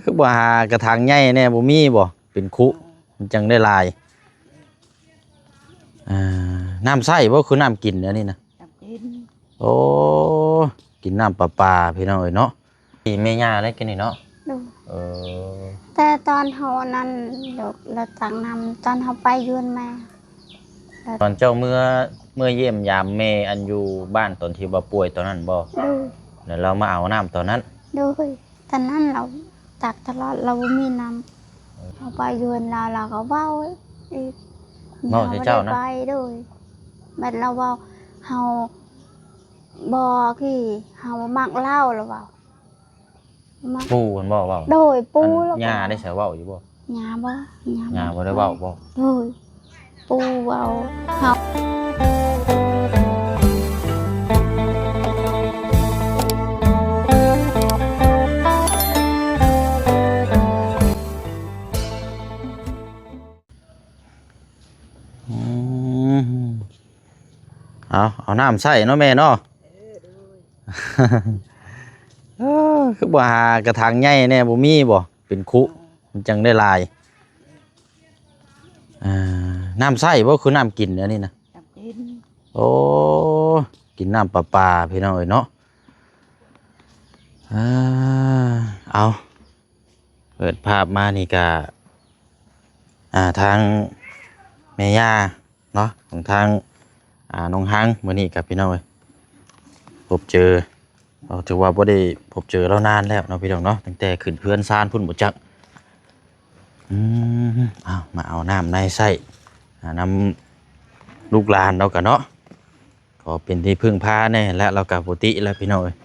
คือบ่หากระถางใหญ่แน่บ่มีบ่เป็นคุมันจังได้ลายน้ำใส่บ่คือน้ำกินอันนี้นะน้ำกินโอ้กินน้ำประปาพี่น้องเอ้ยเนาะพี่แม่ย่าได้กินนี่เนาะดูเออแต่ตอนเฮานั้นเราตักน้ำตอนเฮาไปยืนมาตอนเจ้าเมื่อเยี่ยมยามแม่อันอยู่บ้านตอนที่บ่ป่วยตอนนั้นบ่ดูแล้วเรามาเอาน้ำตอนนั้นดูตอนนั้นเราตักตลอดเราไม่มีน้ำเฮาไปยืนเราก็เว้าอีกเว้าให้เจ้านะไปด้วยบัดเราเว้าเฮาบ่ที่เฮามักเหล้าหรือเปล่าปู่เพิ่นบ่เว้าโดยปูแล้วย่าได้ใช้เว้าอยู่บ่ย่าบ่ย่าบ่ได้เว้าบ่โดยปูเว้าเฮาเอาน้ำใส่เนาะแม่เนาะคือบ่หากระถางใหญ่แน่บ่มีบ่เป็นคุมันจังได้ลายน้ำใส่บ่คือน้ำกินอันนี้นะน้ำกินโอ้กินน้ำประปาพี่น้องเอ้ยเนาะเอาเปิดภาพมานี่ก็ทางแม่ย่าเนาะของทางน้องฮังมื้อนี้กับพี่น้องเอ้ยพบเจอเราถือว่าบ่ได้พบเจอแล้วนานแล้วเนาะพี่น้องเนาะตั้งแต่ขึ้นเพื่อนซานพุ่นบ่จักมาเอาน้ำในใส่น้ำลูกหลานเรากันเนาะก็เป็นที่พึ่งพาแน่และเรากับปกติแล้วพี่น้องเอ้ย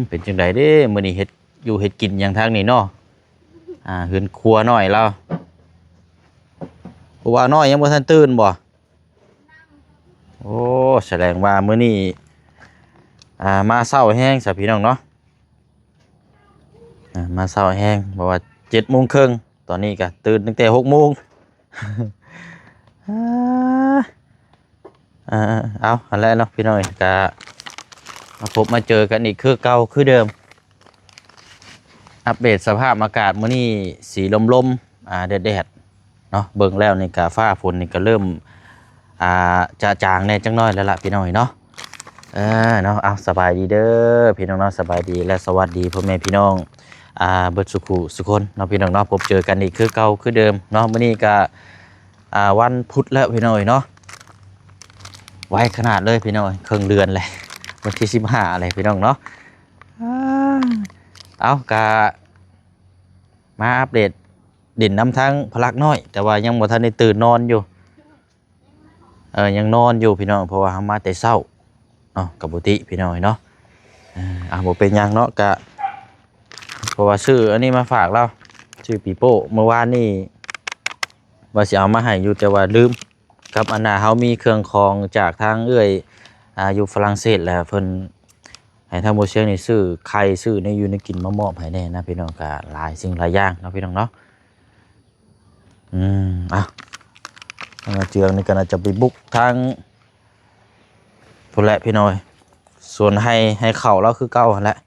เป็นจังไดเด้มื้อนี้เฮ็ดอยู่เฮ็ดกินอย่างทางนี้เนาะเฮือนครัวน้อยเราเพราะว่าน้อยยังบ่ทันตื่นบ่โอ้แสดงว่ามื้อนี้มาเช้าแห้งซะพี่น้องเนาะมาเช้าแห้งบอกว่า7:30ตอนนี้ก็ตื่นตั้งแต่6:00นเอาอันแรกเนาะพี่น้องก็มาพบมาเจอกันอีกคือเก่าคือเดิมอัปเดตสภาพอากาศมื้อนี้สีลมๆแดดๆเนาะเบิ่งแล้วนี่ก็ฟ้าฝนนี่ก็เริ่มจะจางแน่จังน้อยแล้วล่ะพี่น้องเนาะเนาะเอาสบายดีเด้อพี่น้องเนาะสบายดีและสวัสดีพ่อแม่พี่น้องเบิดสุขุสุคนเนาะพี่น้องเนาะพบเจอกันอีกคือเก่าคือเดิมเนาะมื้อนี้ก็วันพุธแล้วพี่น้องเนาะไวขนาดเลยพี่น้องครึ่งเดือนเลยวันที่15อะไรพี่น้องเนาะเอากะมาอัปเดตดินน้ำทั้งพลักน้อยแต่ว่ายังบ่ทันได้ตื่นนอนอยู่ยังนอนอยู่พี่น้องเพราะว่าเฮามาแต่เช้าเนาะกับปกติพี่น้องเนาะบ่เป็นหยังเนาะกะเพราะว่าชื่ออันนี้มาฝากเราชื่อปีโป้เมื่อวานนี่ว่าสิเอามาให้อยู่แต่ว่าลืมกับอันน่ะเฮามีเครื่องคองจากทางอยู่ฝรั่งเศสแล้วเพิ่นให้ทางบ่เชียงนี่ซื้อไข่ซื้อในอยู่ในกินมามอบให้แน่นะพี่น้องก็หลายสิ่งหลายอย่างเนาะพี่น้องเนาะเจืองนี่ก็น่าจะไปบุกทางพุ่นแหละพี่น้อยส่วนให้เข่าแล้วคือเก่าหั่นแหละ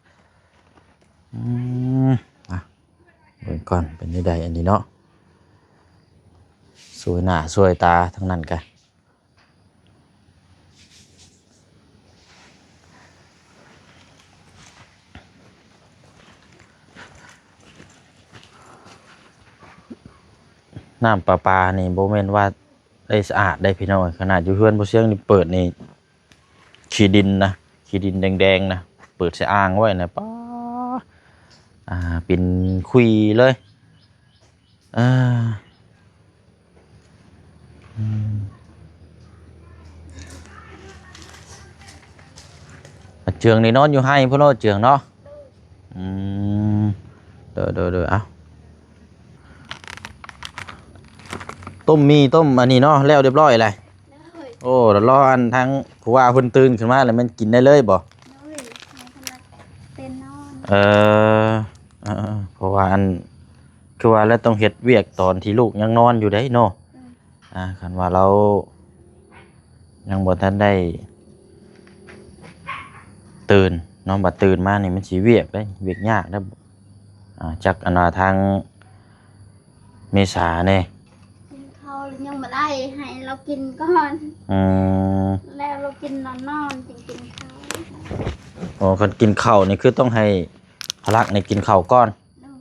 เบิ่งก่อนเป็นยังไงอันนี้เนาะสวยหน้าสวยตาทั้งนั้นกันน้ำประปานี่โบเมนว่าได้สะอาดได้พี่น้อยขนาดอยู่เพื่อนโบเชียงนี่เปิดนี่ขี้ดินนะขี้ดินแดงๆนะเปิดใส่อ่างไว้นะป้าเป็นคุยเลยเจืองนี่นอนอยู่ให้พ่อโน้เจืองเนาะเดี๋ยวเอาต้มอันนี้เนาะแล้วเรียบร้อยเลยโอ้เดี๋ยวรออันทั้งผู้ว่าเพิ่นตื่นขึ้นมาแล้วมันกินได้เลยบ่เพราะว่าอันคือว่าแล้วต้องเฮ็ดเวียกตอนที่ลูกยังนอนอยู่ได้เนาะคันว่าเรายังบ่ทันได้ตื่นเนาะบัดตื่นมานี่มันสิเวียกได้เวียกยากได้ จากอนาทางเมษาเนี่ย กินข้าวแล้วยังไม่ได้ให้เรากินก่อน อืม แล้วเรากินนอนจึงกินข้าว อ๋อคนกินข้าวนี่คือต้องให้พลักในกินข้าวก่อน โดย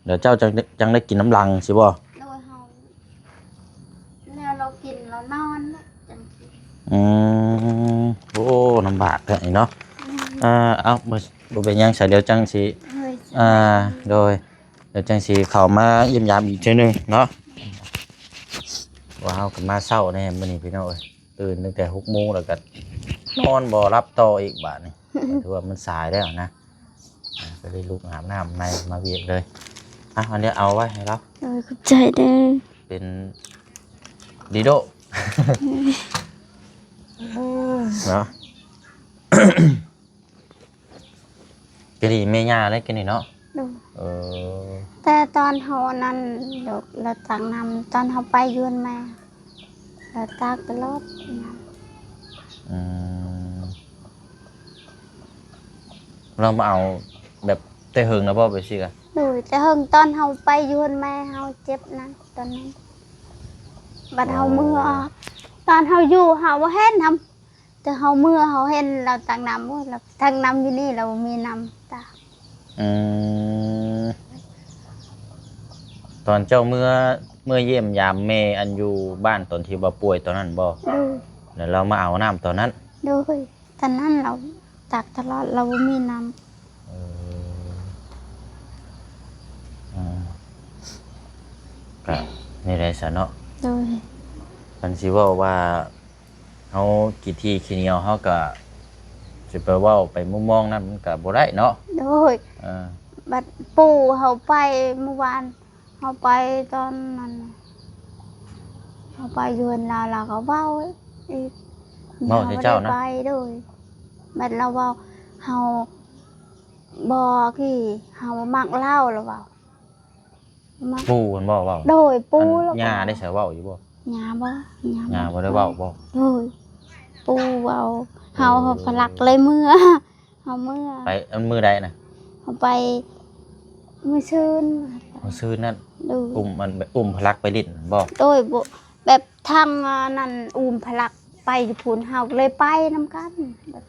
เดี๋ยวเจ้าจังได้กินน้ำลังสิบ่ โดยเฮาแล้วเรากินเรานอนแล้วจังกิน อืมโอ้ลำบากแท้นี่เนาะเอาบ่เป็นหยังใส่เดี๋ยวจังสิ เฮ้ย โดยเดี๋ยวจังสิเข้ามาเยี่ยมยามอีกเทื่อนึงเนาะว้าวกันมาเช้าแน่มื้อนี้พี่น้องเอ้ยตื่นตั้งแต่ 6:00 นแล้วก็นอนบ่รับต่ออีกบาดนี้ ถือว่ามันสายแล้วนะก็เลยลุกอาบน้ำในมาเวียดเลยอันนี้เอาไว้ให้เรา โดยขอบใจเด้อ เป็นดีโด เนาะ กะหรี่เมย่าเลยกันนี่เนาะ โดย เออ แต่ตอนเฮานั้นเดี๋ยวเราตักน้ำตอนเฮาไปยวนมาเราตักตลอดน้ำ อืมเรามาเอาแบบเตะหึงนะพ่อไปสิกะ โดยแต่เฮิงตอนเฮาไปยวนมาเฮาเจ็บนะตอนนั้นบัดเฮามือออกตอนเฮาอยู่เฮาบ่เห็นทำแต่เฮามือเฮาเห็นเราตักน้ำบ่เราตักน้ำอยู่นี่เรามีน้ำตา อืมตอนเจ้าเมื่อเยี่ยมยามเมอันอยู่บ้านตอนที่ว่าป่วยตอนนั้นบ่ โดย แล้วเรามาเอาน้ำตอนนั้น โดยตอนนั้นเราตักตลอดเราบ่มีน้ำ เอก็นี่ได้ซะเนาะ โดย มันสิเว้าว่าเฮากี่ที่ขี้เหนียวเฮาก็สิไปเว้าไปมุมมองนั้นมันก็บ่ได้เนาะ โดย เออ บัดปู่เขาไปเมื่อวานเขาไปตอนนั้นเขาไปยวนเราก็เว้าอีก เว้าให้เจ้านะ ไปโดยบัดเราเว้าเขาบอกที่เขามักเล่าหรือเปล่ามัก ปู่มันบ่เว้า โดยปู่ อัน แล้ว ย่าได้ใช้เว้าอยู่บ่ หญ้าบ่ ย่าบ่ได้เว้าบ่ โดยปู่เว้าเขาพลักเลยเมื่อเขาเมื่อ ไปอันมือใดน่ะ เขาไปมือชื่น มื้อซื่อนั่น ดู อุ้มพลักไปลิ้นบ่ โดยบ่แบบทางนั่นอุ้มพลักไปอยู่พูนเฮาก็เลยไปนำกันแบบ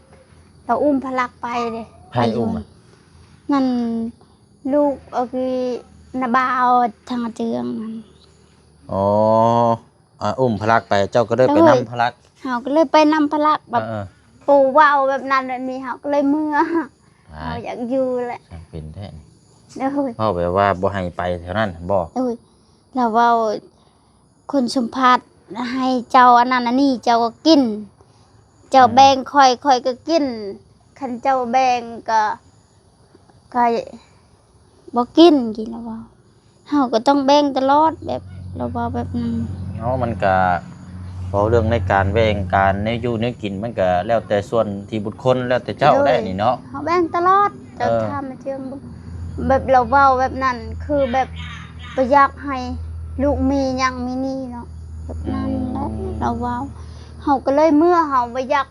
เราอุ้มพลักไปเลย ไผอุ้มอะ นั่นลูกคือนาบาวทางเจืองนั่น อ๋ออุ้มพลักไปเจ้าก็ได้ไปนำพลัก เฮาก็เลยไปนำพลักแบบ เออ ปู่ว่าวแบบนั้นแบบนี้เฮาก็เลยเมื่อ ๆ เฮาอยากอยู่แหละ เป็นแท้นี่ โดย เว้าแบบว่าบ่ให้ไปแถวนั้นบ่ โดยเราเว้าคนสัมภาษณ์ให้เจ้าอันนั้นอันนี้เจ้าก็กิน เจ้าแบ่งค่อยก็กินคันเจ้าแบ่งก็บ่กินแล้วเว้าเฮาก็ต้องแบ่งตลอดแบบเราเว้าแบบนั้น เนาะมันก็เพราะเรื่องในการแบ่งการในอยู่ในกินมันก็แล้วแต่ส่วนที่บุคคลแล้วแต่เจ้าได้นี่เนาะ เฮาแบ่งตลอดเจ้า เออ ทำมาเจียงบ่แบบเราเว้าแบบนั้น คือแบบบ่อยากให้ลูกมีหยังมีนี่เนาะแบบนั้นแหละเราเว้าเฮาก็เลยเมื่อเฮาบ่อยาก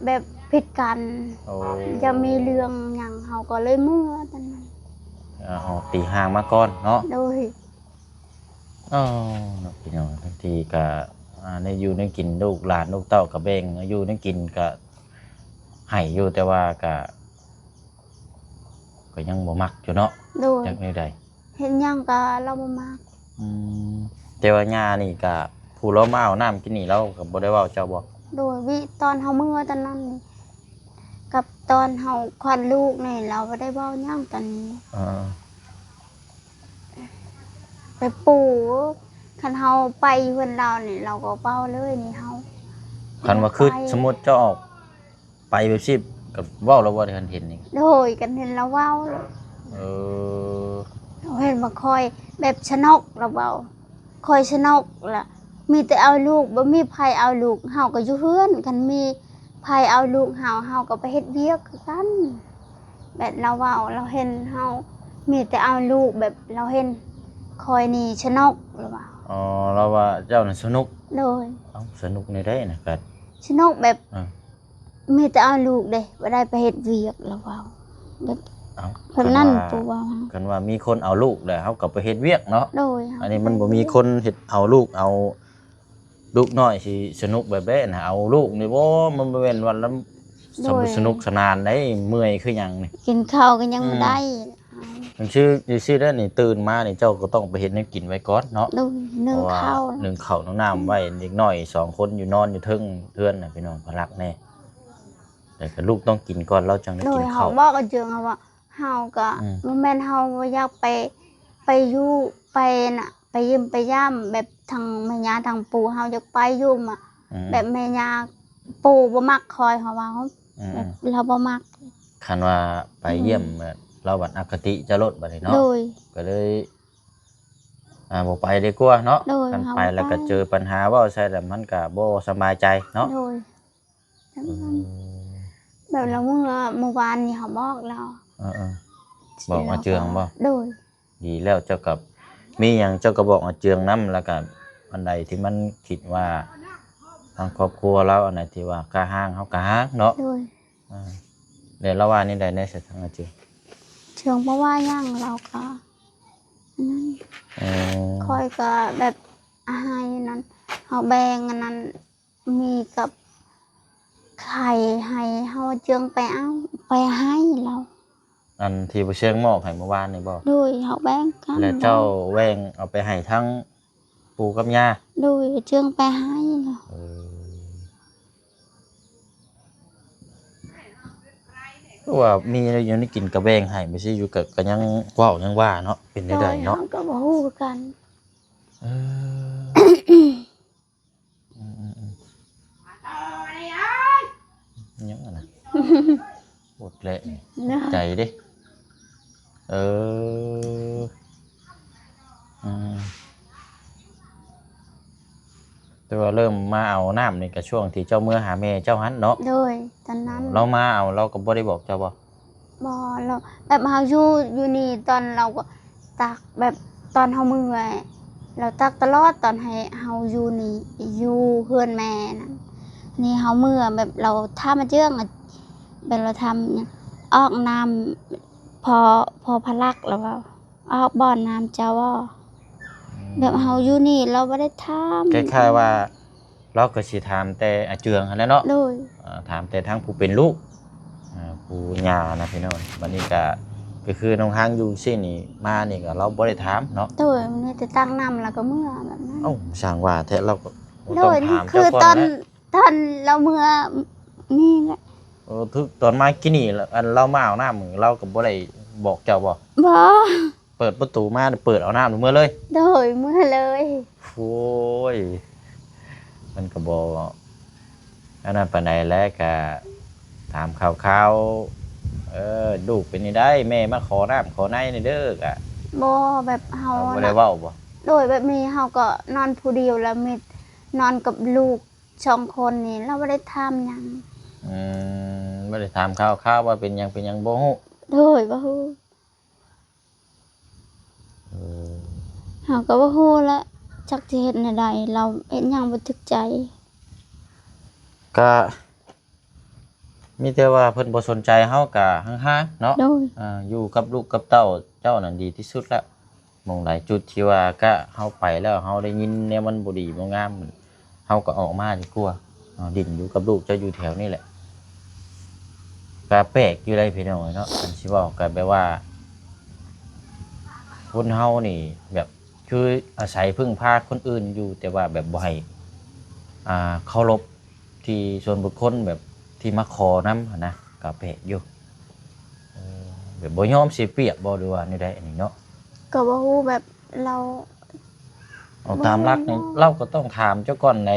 แบบผิดกัน โอ้ จะมีเรื่องหยังเฮาก็เลยเมื่อตอนนั้น เอาตีห่างมาก่อนเนาะ โดย อ๋อเนาะพี่น้องบางทีก็ในอยู่ในกินลูกหลานลูกเต้ากับแบ่งอยู่ในกินก็ให้อยู่แต่ว่าก็ยังบ่มักอยู่เนาะ โดย จักแนวใด เห็นหยังก็เราบ่มัก อืมแต่ว่าย่านี่ก็ผู้เรามาเอาน้ำกินนี่เราก็บ่ได้เว้าเจ้าบ่ โดยวิตอนเฮาเมื่อตอนนั้นนี่กับตอนเฮาคลอดลูกนี่เราบ่ได้เว้าหยังตอนนี้ เออ ไปปู่คันเฮาไปเพิ่นเรานี่เราก็เว้าเลยนี่เฮา คันว่าคือสมมุติเจ้าออกไปแบบสิก็เว้าแล้วบ่ได้ทันเห็นนี่ โดยกันเห็นเราเว้า เออ เราเห็นว่าคอยแบบชนกเราเว้าคอยชนกล่ะมีแต่เอาลูกบ่มีไผเอาลูกเฮาก็อยู่เฮือนคันมีไผเอาลูกเฮาก็ไปเฮ็ดเวียกคือกันแบบเราเว้าเราเห็นเฮามีแต่เอาลูกแบบเราเห็นคอยนี่ชนกหรือเปล่า อ๋อเราว่าเจ้าน่ะสนุก โดย เอ้าสนุกในได้นะก็ ชนกแบบ อ่า มีแต่เอาลูกเด้บ่ได้ไปเฮ็ดเวียกหรือเปล่าแบบ เอ้า เพิ่นนั่นปู่ว่า กันว่ามีคนเอาลูกแล้วเฮาก็ไปเฮ็ดเวียกเนาะ โดย อันนี้มันบ่มีคนเฮ็ดเอาลูกน้อยสิสนุกแบบนี้นะเอาลูกนี่บ่มันบ่แม่นวันละสนุกสนานได้เมื่อยคือหยังนี่ กินข้าวก็ยังบ่ได้ มันชื่อได้นี่ตื่นมานี่เจ้าก็ต้องไปเฮ็ดให้กินไว้ก่อนเนาะ โดยนึ่งข้าว นึ่งข้าวนึ่งน้ำไว้เด็กน้อย2คนอยู่นอนอยู่เทิงเทือนน่ะพี่น้องพลักแน่แต่ก็ลูกต้องกินก่อนเราจังได้ โด กิ ย น เฮา ข้าว บอกกับเจืองว่าเฮาก็บ่แม่นเฮาอยากไปอยู่ไปน่ะไปยืมไปย่ํแบบทางแม่ย่าทางปู่เฮาอยากไปอยู่มาแบบแม่ย่าปู่บ่มักคอยเฮาว่าแบบเราบ่มัก คันว่าไปเยี่ยมเราบัดอคติจะลดบัดนี้เนาะ โดย ก็เลยบ่ไปดีกว่าเนาะ โดย กันไปแล้วก็เจอปัญหาเว้าใส่แล้วมันก็บ่สบายใจเนาะ โดยแบบเราเมื่อวานนี่เฮาบอกเรา เออบอกมาเจืองบ่ โดย ดีแล้วเจ้ากับมีหยังเจ้าก็บอกมาเจืองนำแล้วก็อันใดที่มันคิดว่าทางครอบครัวเราอันไหนที่ว่ากะห้างเฮากะห้างเนาะ โดย เดี๋ยวเราว่านี่ได้ในสถานเจือง เชิงเพราะว่าย่างเราก็นั่น คอยก็แบบให้นั้นเฮาแบ่งอันนั้นมีกับไข่ให้เฮาเจืองไปเอาไปให้เรา อันที่บ่เชิงมอบให้เมื่อวานนี่บ่ โดยเฮาแบ่งกัน แล้วเจ้าแว่งเอาไปให้ทั้งปู่กับย่า โดยเจืองไปให้เรา ว่ามีอะไรอยู่นี่กินกระแบงให้ไม่ใช่อยู่กับก็ยังเว้ายังว่าเนาะเป็นได้ โด ได้ ย เนาะ เฮาก็บ่ฮู้กัน เอยังอะนะปวดแหละ เนาะ ใจดิเอออืมแต่ว่าเริ่มมาเอาน้ำนี่ก็ช่วงที่เจ้าเมื่อหาแม่เจ้าหันเนาะ โดยตอนนั้น เรามาเอาเราก็บ่ได้บอกเจ้าบ่ บ่เราแบบเฮาอยู่นี่ตอนเราก็ตักแบบตอนเฮาเมื่อยเราตักตลอดตอนให้เฮาอยู่นี่อยู่เฮือนแม่นั่นนี่เฮาเมื่อแบบเราถ้ามาเจืองอะแบบเราทำเนี่ยออกน้ำพอพลักแล้วว่าออกบ่อนน้ำเจ้าว่าแบบเฮาอยู่นี่เราบ่ได้ทำ คล้ายๆว่าเราก็สิถามแต่อาเจืองหั่นแหละเนาะ โดย ถามแต่ทั้งผู้เป็นลูกผู้ย่านะพี่น้องวันนี้ก็คือน้องห้างอยู่ซี่นี่มานี่ก็เราบ่ได้ถามเนาะ โดยมันนี่จะตั้งน้ำแล้วก็เมื่อแบบนั้น เอ้าสั่งว่าแท้เราก็บ่ โด ต้อง ย ถาม คื เจ้า อ ก่อน ตอน นะ ตอนเราเมื่อนี่แหละ ทุกตอนมากินนี่อันเรามาเอาน้ำมือเราก็บ่ได้บอกเจ้าบ่ บ่ เปิดประตูมาเปิดเอาน้ำเมื่อเลย โดยเมื่อเลย โอ้ยมันก็บ่อันนั้นปานใดแล้วก็ถามข่าวๆลูกเป็นนี่ได้แม่มาขอน้ำขอในนี่เด้อกะ บ่แบบเฮา บ่ได้เว้าบ่ โดยแบบนี้เฮาก็นอนผู้เดียวแล้วมีนอนกับลูก2คนนี่เราบ่ได้ทำหยัง บ่ได้ถามข่าวว่าเป็นหยังบ่ฮู้ โดยบ่ฮู้เฮาก็บ่ฮู้แล้วจักสิเฮ็ดแนวใดเราเฮ็ดหยังบ่ถึกใจ ก็มีแต่ว่าเพิ่นบ่สนใจเฮาก็ห่างๆเนาะ โดย อยู่กับลูกกับเต้าเจ้านั่นดีที่สุดแล้วหม่องหลายจุดที่ว่าก็เฮาไปแล้วเฮาได้ยินแนวมันบ่ดีบ่งามเฮาก็ออกมาดีกว่าดิ้นอยู่กับลูกเจ้าอยู่แถวนี้แหละก็แปลกอยู่เลยพี่น้องเนาะอันสิเว้าก็แบบว่าคนเฮานี่แบบคืออาศัยพึ่งพาคนอื่นอยู่แต่ว่าแบบบ่ให้เคารพที่ส่วนบุคคลแบบที่มาขอนำหั่นนะก็แปลกอยู่แบบบ่ยอมเสียเปรียบบ่หรือว่านี่ได้อันนี้เนาะ ก็บ่ฮู้แบบเรา เอาตามหลักนี่เราก็ต้องถามเจ้าก่อนไหน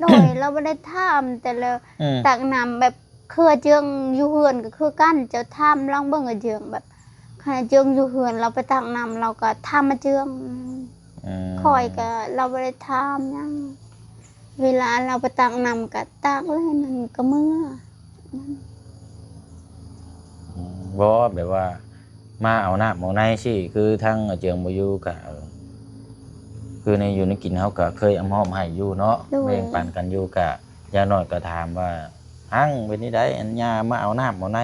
โดยเราบ่ได้ถามแต่เรา อืม ตักน้ำแบบคือเจืองอยู่เฮือนก็คือกันเจ้าถามลองเบิ่งกับเจืองแบบขณะเจืองอยู่เฮือนเราไปตักน้ำเราก็ถามมาเจืองคอยก็เราบ่ได้ถามหยังเวลาเราไปตักน้ำก็ตักเลยนั่นก็เมื่อ บ่แบบว่ามาเอาน้ำเอาในสิคือทางเจียงบ่อยู่ก็คือในอยู่ในกินเฮาก็เคยเอามอบให้อยู่เนาะแบ่งปันกันอยู่ก็อย่างน้อยก็ถามว่าหังเป็นนี่ได้อันยามาเอาน้ำเอาใน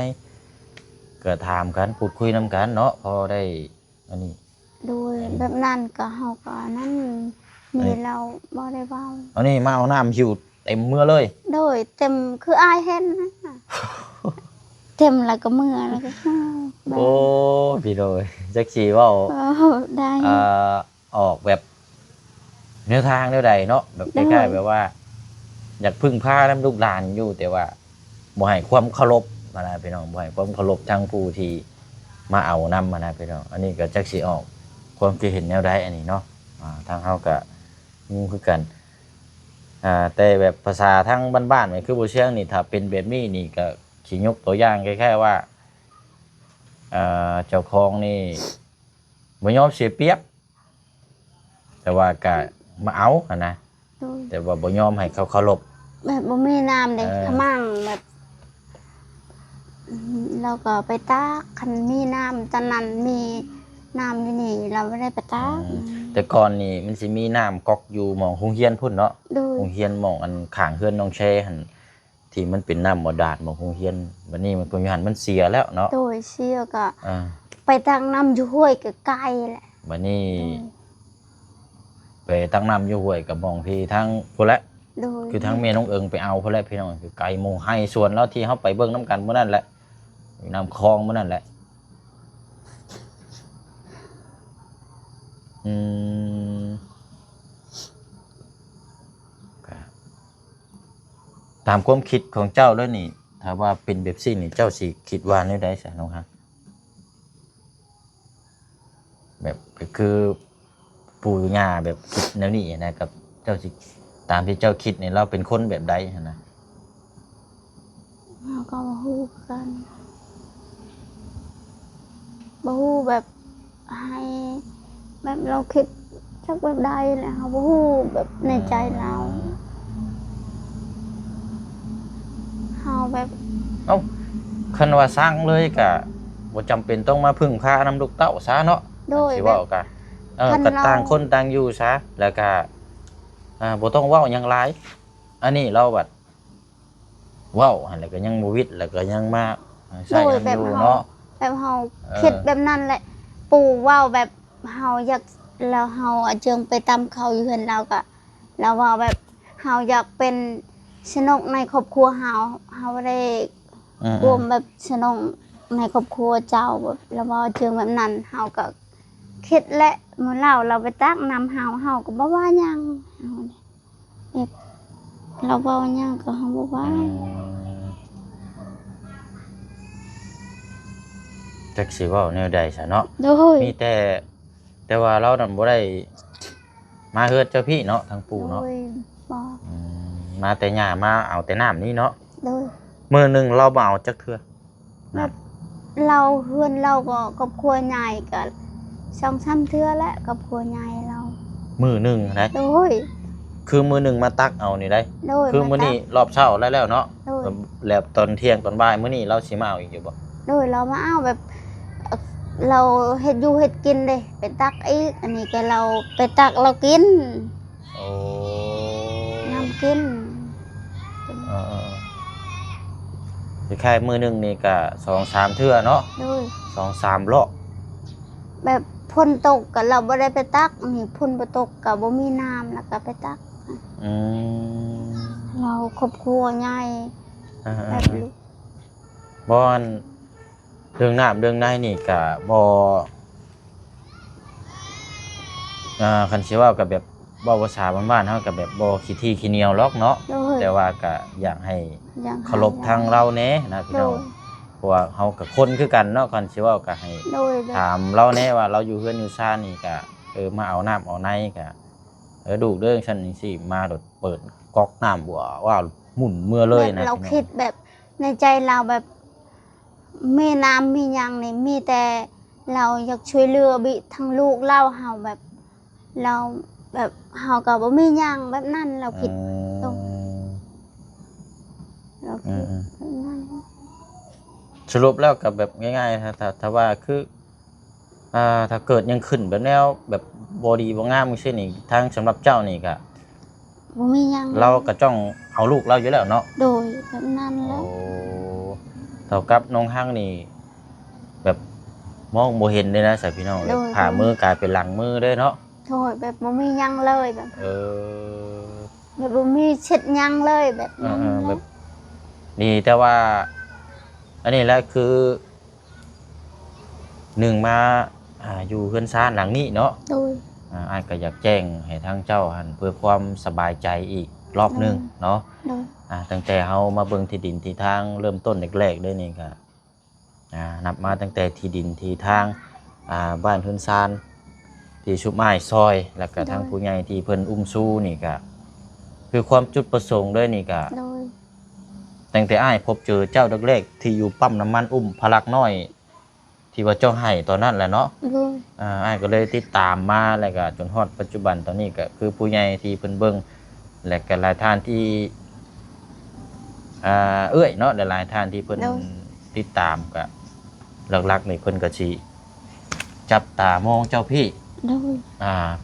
ก็ ก็ถามกันพูดคุยนํกันเนาะพอได้อันนี้ โดยแบบนั้นก็เฮาก็นั่นมีเราบ่ได้เว้า อันนี้มาเอาน้ำหิวเต็มเมื่อเลย โดยเต็มคืออายเห็นนะเต็มแล้วก็เมื่อแล้วก็แบบ โอ้พี่โดยจักสิเว้า ได้ ออกแบบแนวทางแนวใดเนาะแบบคล้ายๆแบบว่า อยากพึ่งพาน้ำลูกหลานอยู่แต่ว่าบ่ให้ความเคารพมานะพี่น้องบ่ให้ความเคารพทางผู้ที่มาเอานำมานะพี่น้องอันนี้ก็จักสิออกความคิดเห็นแนวใดอันนี้เนาะทางเฮาก็งูคือกันแต่แบบภาษาทางบ้านๆนี่คือบ่เชียงนี่ถ้าเป็นแบบนี้นี่ก็สิยกตัวอย่างคล้ายๆว่าเจ้าของนี่บ่ยอมเสียเปรียบแต่ว่าก็มาเอาหั่นนะ โดย แต่ว่าบ่ยอมให้เขาเคารพ แบบบ่มีน้ำเด้ขมั่งแบบเราก็ไปตากคันมีน้ำตอนนั้นมีน้ำอยู่นี่เราไม่ได้ไปตาก แต่ก่อนนี่มันสิมีน้ำก๊อกอยู่หม่องโรงเรียนพุ่นเนาะ โดย โรงเรียนหม่องอันข้างเฮือนน้องแชหั่นที่มันเป็นน้ำบ่ดาดหม่องโรงเรียนบัดนี้มันก็อยู่หั่นมันเสียแล้วเนาะ โดยเชี่ยก็ อ่า ไปตักน้ำอยู่ห้วยก็ไกลแหละ บัดนี้ไปตั้งน้ำอยู่ห้วยกับหม่องที่ทางพุ่นแหละ โดย คือทางแม่น้องเอิงไปเอาพุ่นแหละพี่น้องคือไกลหมู่ให้ส่วนแล้วที่เฮาไปเบิ่งน้ำกันมื้อนั้นแหละอยู่น้ำคลองมื้อนั้นแหละอืม ตามความคิดของเจ้าแล้วนี่ถ้าว่าเป็นแบบซี่นี่เจ้าสิคิดว่าแนวใดซะน้องฮะแบบก็คือปู่ย่าแบบคิดแนวนี้นะครับเจ้าสิตามที่เจ้าคิดนี่เราเป็นคนแบบใดหั่นนะ เราก็บ่ฮู้กันบ่ฮู้แบบให้แบบเราคิดจักแบบใดแหละเราบ่ฮู้แบบในใจเราเฮาแบบ เอ้าคันว่าสร้างเลยก็บ่จำเป็นต้องมาพึ่งพานำลูกเต้าซะเนาะ โดย สิ แบ เว้า บ ก็ คัน ก็ เรา ต่างคนต่างอยู่ซะแล้วก็บ่ต้องเว้าหยังหลายอันนี้เราบัดเว้าหั่นแล้วก็ยังบ่วิตแล้วก็ยังมาใช้นำอยู่เนาะ แบบเฮาคิดแบบนั้นแหละ ปู่เว้าแบบเฮาอยากแล้วเฮาอะจึงไปตำเขาอยู่เฮือนเราก็แล้วว่าแบบเฮาอยากเป็นชนกในครอบครัวเฮาได้ รวมแบบชนกในครอบครัวเจ้าแบบแล้วว่าจึงแบบนั้นเฮาก็คิดและมื้อเราไปตักน้ำเฮาก็บ่ว่าหยังเฮาแบบเราเว้าหยังก็เฮาบ่ว่า จักสิเว้าแนวใดซะเนาะ โดย มีแต่ว่าเรานั่นบ่ได้มาเฮือดเจ้าพี่เนาะทางปู่เนาะ โดยบอก มาแต่หญ้ามาเอาแต่น้ำนี่เนาะ โดย มื้อหนึงเราบ่เอาจักเทื่อ แบบเราเฮือนเราก็ครอบครัวใหญ่ก็2-3เทื่อแล้วครอบครัวใหญ่เรา มื้อหนึงนะ โดย คือมื้อหนึงมาตักเอานี่ได้ โดย คือมื้อนี้รอบเช้าแล้วเนาะ โดย แล้วตอนเที่ยงตอนบ่ายมื้อนี้เราสิมาเอาอีกอยู่บ่ โดยเรามาเอาแบบเราเฮ็ดอยู่เฮ็ดกินเด้ไปตักอีกอันนี้ก็เราไปตักเรากิน โอ้ น้ำกิน เออคล้ายๆมื้อหนึงนี่ก็2-3เทื่อเนาะ โดย 2-3รอบ แบบพ่นตกกับเราบ่ได้ไปตักนี่พ่นบ่ตกกับบ่มีน้ำแล้วก็ไปตัก อืม เราครอบครัวใหญ่ อ่า แบบลูก ๆบ่อันเรื่องน้ำเรื่องในนี่ก็บ่คันสิเว้าก็แบบเว้าภาษาบ้านๆเฮาก็แบบบ่ขี้ที่ขี้เหนียวหรอกเนาะ โดย แต่ว่าก็อยากให้ อย่าง เคารพทางเราแหน่นะพี่ โด น้อง ย เพราะว่าเฮาก็คนคือกันเนาะคันสิเว้าก็ให้ โดยแบบ ถามเราแหน่ว่าเราอยู่เฮือนอยู่ซ่านนี่ก็มาเอาน้ำเอาในก็ดูเด้อฉันจังซี่มาโดดเปิดก๊อกน้ำว่าหมุนเมื่อเลยนะ เรา พี่น้อง คิดแบบในใจเราแบบมีน้ำมีหยังนี่มีแต่เราอยากช่วยเหลือบิทั้งลูกเล่าเฮาแบบ เราแบบเฮาก็บ่มีหยังแบบนั้นเราคิด ตรง เราคิดแบบนั้น สรุปแล้วกับแบบง่ายๆถ้าว่าคือถ้าเกิดยังขึ้นแบบแนวแบบบ่ดีบ่งามจังซี่นี่ทางสำหรับเจ้านี่ก็ บ่มีหยัง เราก็จ้องเอาลูกเราอยู่แล้วเนาะ โดยแบบนั้นแห โอ้ ล้ว เท่ากับน้องฮังนี่ แบบมองบ่เห็นเลยนะสายพี่น้องเลยผ่ามือกลายเป็นหลังมือเลยเนาะโทษแบบบ่มีหยังเลยแบบเออแบบบ่มีเช็ดหยังเลยแบบนั้น แบบนี่แต่ว่าอันนี้แหละคือหนึ่งมาอยู่เฮือนซ่านหลังนี้เนาะโดยอ้ายก็อยากแจ้งให้ทางเจ้าหันเพื่อความสบายใจอีกรอบหนึงเนาะโดยตั้งแต่เฮามาเบิ่งที่ดินที่ทางเริ่มต้นแรกๆด้วยนี่ก็นับมาตั้งแต่ที่ดินที่ทางบ้านเฮือนซ่านที่ชุบไม้ซอยแล้วก็ทางผู้ใหญ่ที่เพิ่นอุ้มสู้นี่ก็คือความจุดประสงค์ด้วยนี่ก็โดยตั้งแต่อ้ายพบเจอเจ้าแรกๆที่อยู่ปั๊มน้ำมันอุ้มพลักน้อยที่ว่าเจ้าให้ตอนนั้นแหละเนาะโดยอ้ายก็เลยติดตามมาแล้วก็จนฮอดปัจจุบันตอนนี้ก็คือผู้ใหญ่ที่เพิ่นเบิ่งและก็หลายท่านที่เอ้ยเนาะหลายท่านที่เพิ่นติดตามก็หลักๆนี่เพิ่นก็สิจับตามองเจ้าพี่โดย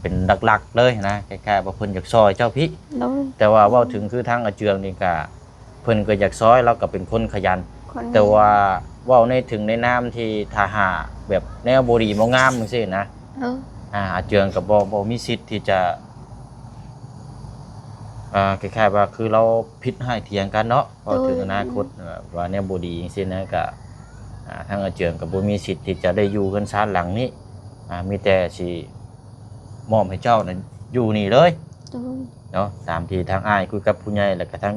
เป็นหลักๆเลยนะคล้ายๆว่าเพิ่นอยากซอยเจ้าพี่โดยแต่ว่าเว้าถึงคือทางอาเจืองนี่ก็เพิ่นก็อยากซอยเราก็เป็นคนขยันแต่ว่าเว้าในถึงในนามที่ทหารแบบแนวบ่ดีบ่งามจังซี่นะอาเจืองก็บ่มีสิทธิ์ที่จะคล้ายๆว่าคือเราผิดให้เถียงกันเนาะพอถึงอนาคตว่าแนวบ่ดีจังซี่นะก็ทางอาเจืองก็บ่มีสิทธิ์ที่จะได้อยู่กันศาลหลังนี้มีแต่สิมอบให้เจ้านั้นอยู่นี่เลยเนาะตามที่ทางอ้ายคุยกับผู้ใหญ่แล้วก็ทาง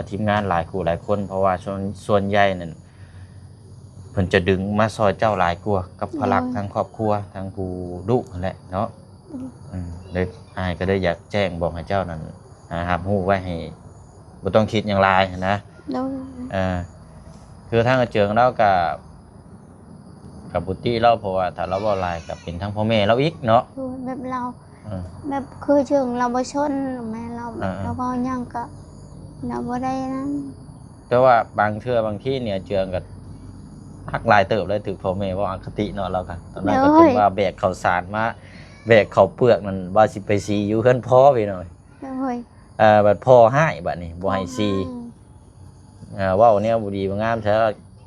ทีมงานหลายคู่หลายคนเพราะว่าส่วนใหญ่นั่นเพิ่นจะดึงมาซอยเจ้าหลายกว่ากับพลักทางครอบครัวทางผู้ดุนั่นแหละเนาะเลยอ้ายก็ได้อยากแจ้งบอกให้เจ้านั้นรับรู้ไว้ให้บ่ต้องคิดอย่างไรนะคือทางอาเจิงเรากับบุตรีเราเพราะว่าถ้าเราบ่หลายก็เป็นทั้งพ่อแม่เราอีกเนาะแบบเราแบบคือเชิงเราบ่ชนแม่เราเราบ่ยังก็เราบ่ได้นั้นแต่ว่าบางเทื่อบางที่เนี่ยเจืองก็ฮักหลายเติบเลยถึงพ่อแม่ว่าอคติเนาะเรากันตอนนั้นก็จนว่าแบกข้าวสารมาแบกข้าวเปลือกนั่นว่าสิไปซีอยู่เฮือนพ่อไปหน่อยบัดพ่อให้บัดนี้บ่ให้ซีเว้าแนวบ่ดีบ่งามแท้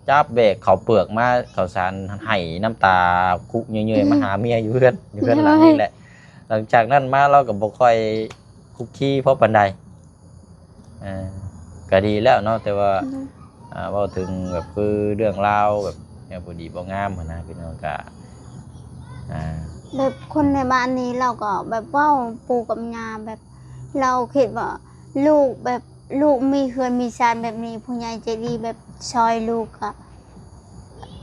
จับแบกข้าวเปลือกมาข้าวสารให้น้ำตาคุกเยื่อยๆมาหาเมียอยู่เฮือนหลังนี้แหละหลังจากนั้นมาเราก็บ่ค่อยคุกคีเพราะปานใดก็ดีแล้วเนาะแต่ว่าเว้าถึงแบบคือเรื่องราวแบบแนวบ่ดีบ่งามหั่นนะพี่น้องก็แบบคนในบ้านนี้เราก็แบบเว้าปู่กับย่าแบบเราคิดว่าลูกแบบลูกมีเฮือนมีชานแบบนี้ผู้ใหญ่ใจดีแบบช่วยลูก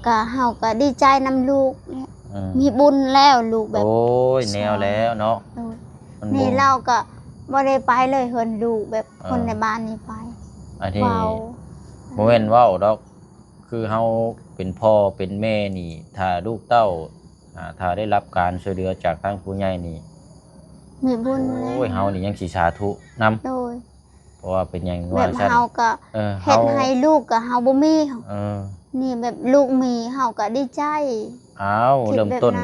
ก็เฮาก็ดีใจนำลูกมีบุญแล้วลูกแบบโอ้ยแนวแล้วเนาะนี่เราก็บ่ได้ไปเลยเฮือนลูกแบบคนในบ้านนี้ไปอันนี้บ่แม่นเว้าดอกคือเฮาเป็นพ่อเป็นแม่นี่ถ้าลูกเต้าถ้าได้รับการช่วยเหลือจากทางผู้ใหญ่นี่มีบุญแล้วโอ้ยเฮานี่ยังสิสาธุนำโดยเพราะว่าเป็นหยังว่าซั่นแบบเฮาก็เฮ็ดให้ลูกก็เฮาบ่มีนี่แบบลูกมีเฮาก็ดีใจเริ่มต้น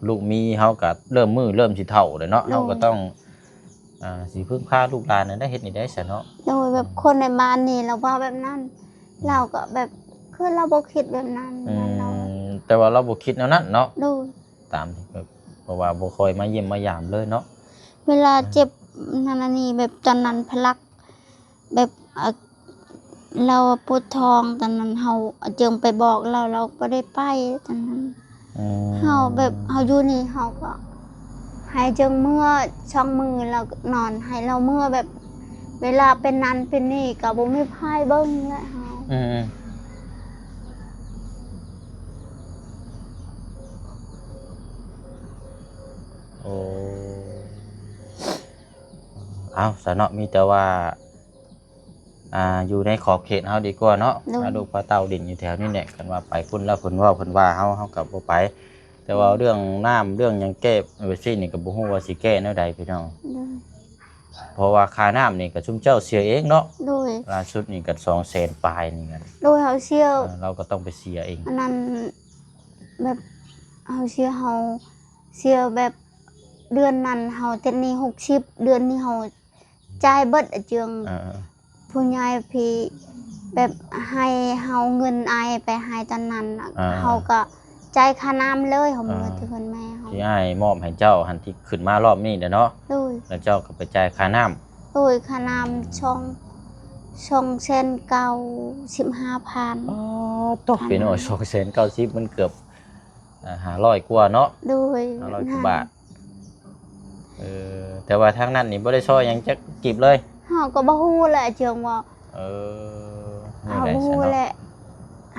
ลูกมีเฮาก็เริ่มมือเริ่มสิเฒ่าเลยเนาะเฮาก็ต้องสิพึ่งพาลูกหลานนั้นได้เฮ็ดนี่ได้ซะเนาะโดยแบบคนในบ้านนี่เราว่าแบบนั้นเราก็แบบคือเราบ่คิดแบบนั้นแต่ว่าเราบ่คิดแนวนั้นเนาะโดยตามที่เพราะว่าบ่ค่อยมาเยี่ยมมายามเลยเนาะเวลาเจ็บนั่นนี่แบบตอนนั้นพลักแบบเราปวดท้องตอนนั้นเฮาจึงไปบอกเราบ่ได้ไปตอนนั้นเฮาแบบเฮาอยู่นี่เฮาก็ให้จึงเมื่อช่องมือเรานอนให้เราเมื่อแบบเวลาเป็นนั้นเป็นนี่ก็บ่มีไผเบิ่งแล้วเฮาโอ้เอาซะเนาะมีแต่ว่าอยู่ในขอบเขตเฮาดีกว่าเนาะลูกปลาเต่าดินอยู่แถวนี้แหละกันว่าไปพุ่นแล้วเพิ่นว่าเฮาก็บ่ไปแต่ว่าเรื่องน้ำเรื่องหยังแก้ซี่นี่ก็บ่ฮู้ว่าสิแก้แนวใดพี่น้องเพราะว่าค่าน้ำนี่ก็ชุมเจ้าเสียเองเนาะโดยล่าสุดนี่ก็200,000ปลายนี่กันโดยเฮาเสียเราก็ต้องไปเสียเองอันนั้นแบบเฮาเสียแบบเดือนนั้นเฮาเต็มนี้60เดือนนี้เฮาจ่ายเบิดเจืองผู้ใหญ่พี่ แบบให้เฮาเงินอายไปให้ตอนนั้นน่ะ อ่า เฮาก็จ่ายค่าน้ำเลยเฮามือ อ่า ที่เพิ่นแม่เฮา ที่อ้ายมอบให้เจ้าหันที่ขึ้นมารอบนี้เด้อเนาะ โดย แล้วเจ้าก็ไปจ่ายค่าน้ำ โดยค่าน้ำช่องเส้นเก่า15,000 อ๋อตกพี่น้อย290มันเกือบ500กว่าเนาะ โดย 500กว่าบาทแต่ว่าทางนั้นนี่บ่ได้ช่วยหยังจักกีบเลย เฮาก็บ่ฮู้แหละเจิงว่า เออ เฮาบ่ฮู้แหละ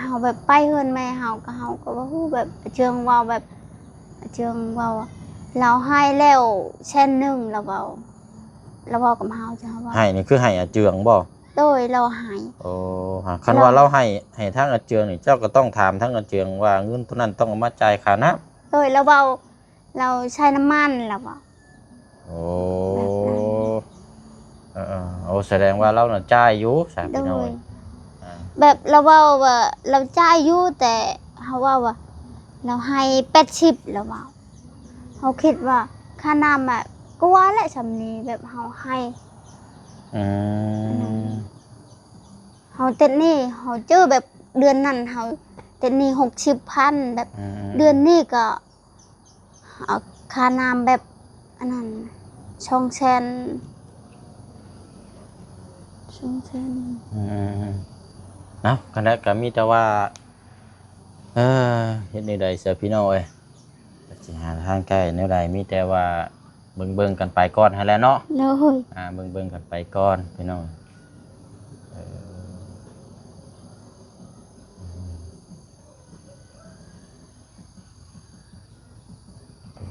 เฮาแบบไปเฮือนแม่เฮาก็บ่ฮู้แบบเจิงว่าแบบเจิงว่าเราให้แล้วแช่นหนึงแล้วเว้ากับเฮาจ้ะว่า ให้นี่คือให้อาเจืองบ่ โดยเราให้ โอ้คันว่าเราให้ทางอาเจืองนี่เจ้าก็ต้องถามทางอาเจืองว่าเงินตัวนั้นต้องเอามาจ่ายค่าน้ำ โดยเราเว้าเราใช้น้ำมันแล้วเว้า โอ้โอ้แสดงว่าเราน่ะจ่ายอยู่สาม โด พี่น้อย ยแบบเราเว้าว่าเราจ่ายอยู่แต่เฮาว่าเราให้80แล้วเว้าเฮาคิดว่าค่าน้ำอ่ะก็ว่าแหละสำนี้แบบเฮาให้ อืม เฮาติดหนี้เฮาเจอแบบเดือนนั้นเฮาติดหนี้60,000แบบเดือนนี้ก็เอาค่าน้ำแบบอันนั้นช่องแชน เนาะกันแล้วก็มีแต่ว่าเฮ็ดในใดเสียพี่น้องเอ้ยก็สิหาทางใกล้แนวใดมีแต่ว่าเบิ่งกันไปก่อนหั่นแหละเนาะ เลย เบิ่งกันไปก่อนพี่น้อง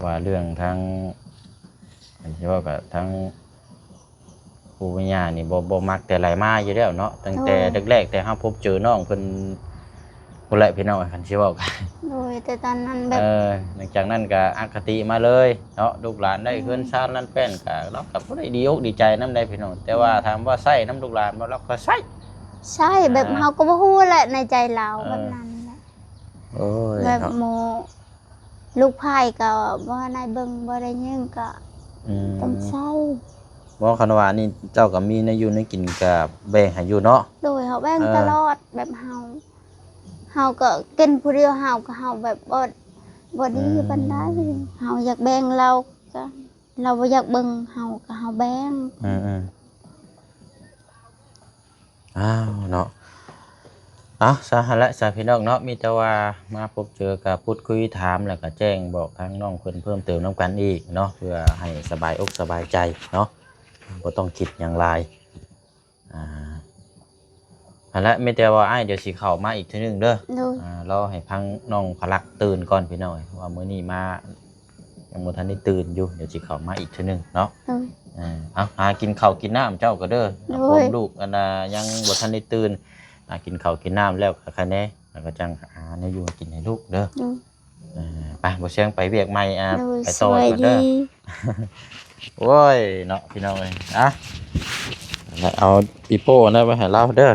ว่าเรื่องทั้งอันที่ว่ากับทั้งผู้วิญญาณนี่บ่มักแต่ไหลมาอยู่แล้วเนาะตั้งแต่แรกๆแต่เฮาพบเจอน้องเพิ่นพุ่นแหละพี่น้องคันสิเว้ากัน เลยแต่ตอนนั้นแบบ หลังจากนั้นก็อคติมาเลยเนาะลูกหลานได้เฮือนชาตินั้นแป้นก็เราก็บ่ได้ดีอกดีใจนำได้พี่น้องแต่ว่าถามว่าใช้น้ำลูกหลานบ่เราก็ใช้ ใช่แบบเฮาก็บ่ฮู้แหละในใจเราแบบนั้นแหละ โอ้ย แบบโมลูกไผ่ก็บ่ได้เบิ่งบ่ได้ยิงก็ต้องใช้ บ่คันว่านี่เจ้าก็มีในอยู่ในกินก็แบ่งให้อยู่เนาะ โดยเฮาแบ่งตลอดแบบเฮาก็กินผู้เดียวเฮาก็เฮาแบบบ่ดีปานใดเฮาอยากแบ่งเราก็เราบ่อยากเบิ่งเฮาก็เฮาแบ่ง อ้าวเนาะสาหัสและสาพี่น้องเนาะมีแต่ว่ามาพบเจอกับพูดคุยถามแล้วก็แจ้งบอกทางน้องเพิ่มเติมน้ำกันอีกเนาะเพื่อให้สบายอกสบายใจเนาะบ่ต้องคิดอย่างไรและมีแต่ว่าเดี๋ยวสิเข้ามาอีกทีนึงเด้อ โดย เราให้พังน้องพลักตื่นก่อนพี่น้อยว่ามื้อนี้มายังบ่ทันได้ตื่นอยู่เดี๋ยวสิเข้ามาอีกทีนึงเนาะ โดย หากินข้าวกินน้ำเจ้าก็เด้อ โอ้ ผ ย มลูกยังบ่ทันได้ตื่นกินข้าวกินน้ำแล้วก็แค่นี้แล้วก็จังหาในอยู่กินให้ลูกเด้อ โดย ไปบ่เชียงไปเวียกใหม่ โดย ไป ส ต่อ วัส กันเด้ ดี อโอ้ยเนาะพี่น้องเอ้ยแล้วเอาปีโป้นะไปให้เราเด้อ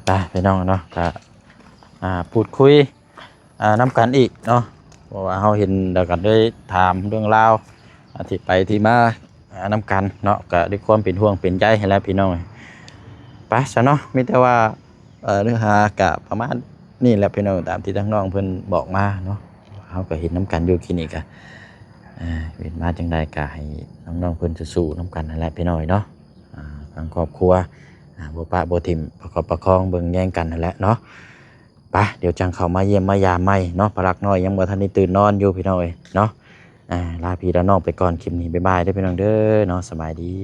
ไปพี่น้องเนาะก็พูดคุยน้ำกันอีกเนาะเพราะว่าเราเห็นแล้วก็ได้ถามเรื่องราวที่ไปที่มาน้ำกันเนาะก็ด้วยความเป็นห่วงเป็นใจให้แล้วพี่น้องไปซะเนาะมีแต่ว่าเนื้อหากะประมาณนี่แหละพี่น้องตามที่ทั้งน้องเพิ่นบอกมาเนาะเขาก็เห็นน้ำกันอยู่คลินิกเห็นมาจังใดก็ให้น้องๆเพิ่นสู้ๆน้ำกันนั่นแหละพี่น้อยเนาะทางครอบครัวบ่ปะบ่ทิ่มประคองเบิ่งแย่งกันนั่นแหละเนาะไปเดี๋ยวจังเข้ามาเยี่ยมมายามใหม่เนาะพลักน้อยยังบ่ทันได้ตื่นนอนอยู่พี่น้อยเนาะลาพี่แล้วน้องไปก่อนคลิปนี้บ๊ายบายเด้อพี่น้องเด้อเนาะสบายดี